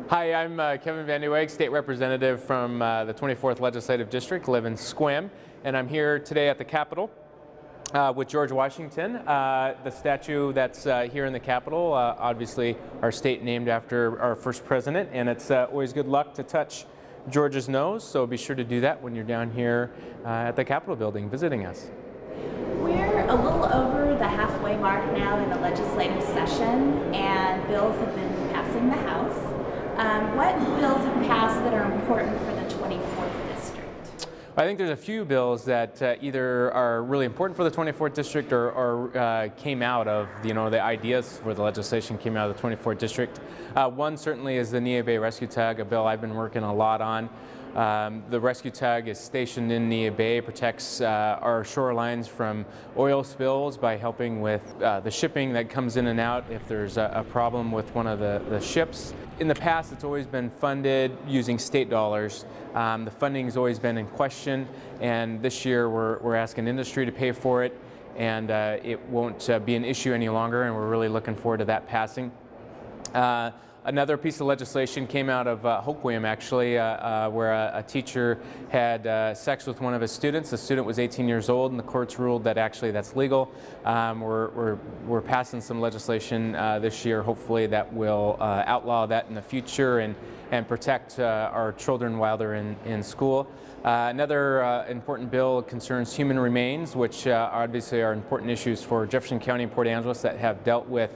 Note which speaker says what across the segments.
Speaker 1: Hi, I'm Kevin VanDeWege, State Representative from the 24th Legislative District, live in Sequim, and I'm here today at the Capitol with George Washington. The statue that's here in the Capitol, obviously our state named after our first president, and it's always good luck to touch George's nose, so be sure to do that when you're down here at the Capitol building visiting us.
Speaker 2: We're a little over the halfway mark now in the legislative session, and bills have been passing the House. What bills have passed that are important for the 24th District?
Speaker 1: I think there's a few bills that either are really important for the 24th District or came out of, the ideas for the legislation came out of the 24th District. One certainly is the Neah Bay Rescue Tug, a bill I've been working a lot on. The rescue tug is stationed in Neah Bay, protects our shorelines from oil spills by helping with the shipping that comes in and out if there's a problem with one of the ships. In the past, it's always been funded using state dollars. The funding's always been in question, and this year we're asking industry to pay for it, and it won't be an issue any longer, and we're really looking forward to that passing. Another piece of legislation came out of Hoquiam, actually, where a teacher had sex with one of his students. The student was 18 years old, and the courts ruled that actually that's legal. We're passing some legislation this year, hopefully, that will outlaw that in the future and protect our children while they're in school. Another important bill concerns human remains, which obviously are important issues for Jefferson County and Port Angeles that have dealt with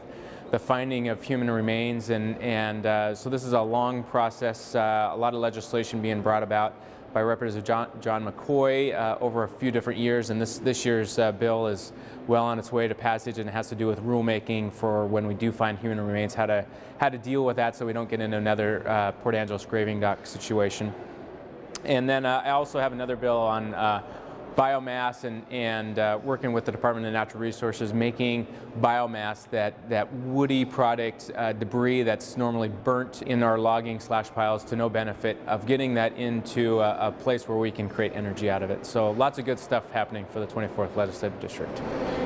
Speaker 1: the finding of human remains, and so this is a long process, a lot of legislation being brought about by Representative John McCoy over a few different years, and this year's bill is well on its way to passage, and it has to do with rulemaking for when we do find human remains, how to deal with that so we don't get into another Port Angeles graving dock situation. And then I also have another bill on biomass and working with the Department of Natural Resources, making biomass, that woody product debris that's normally burnt in our logging slash piles to no benefit, of getting that into a place where we can create energy out of it. So lots of good stuff happening for the 24th Legislative District.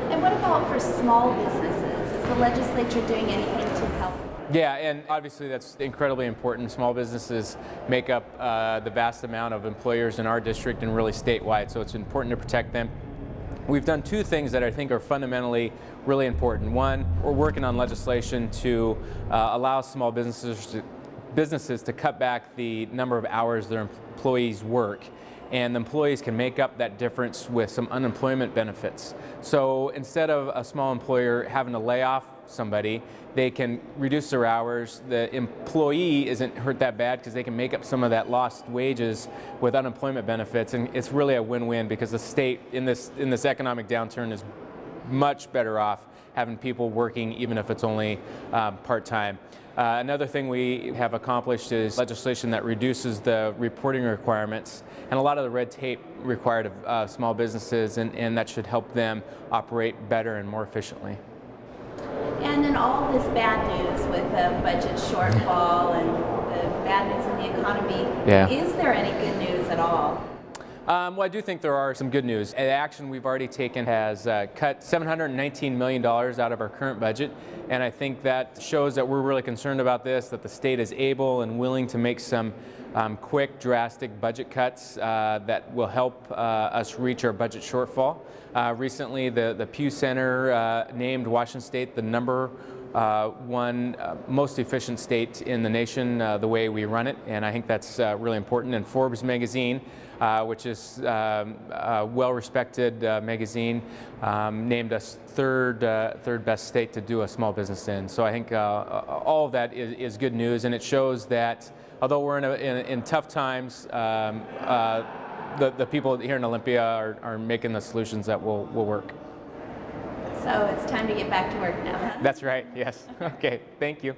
Speaker 2: And what about for small businesses? Is the legislature doing anything to help?
Speaker 1: Yeah, and obviously that's incredibly important. Small businesses make up the vast amount of employers in our district and really statewide, so it's important to protect them. We've done two things that I think are fundamentally really important. One, we're working on legislation to allow small businesses to cut back the number of hours their employees work, and the employees can make up that difference with some unemployment benefits. So instead of a small employer having to lay off somebody, they can reduce their hours. The employee isn't hurt that bad because they can make up some of that lost wages with unemployment benefits, and it's really a win-win because the state in this economic downturn is much better off having people working, even if it's only part-time. Another thing we have accomplished is legislation that reduces the reporting requirements and a lot of the red tape required of small businesses, and that should help them operate better and more efficiently.
Speaker 2: And in all this bad news with the budget shortfall and the bad news in the economy, is there any good news at all?
Speaker 1: Well, I do think there are some good news. The action we've already taken has cut $719 million out of our current budget, and I think that shows that we're really concerned about this, that the state is able and willing to make some quick, drastic budget cuts that will help us reach our budget shortfall. Recently, the Pew Center named Washington State the #1 most efficient state in the nation, the way we run it, and I think that's really important. And Forbes magazine, which is a well-respected magazine, named us third best state to do a small business in. So I think all of that is good news, and it shows that although we're in tough times, the people here in Olympia are making the solutions that will work.
Speaker 2: So it's time to get back to work now, huh?
Speaker 1: That's right, yes. Okay, thank you.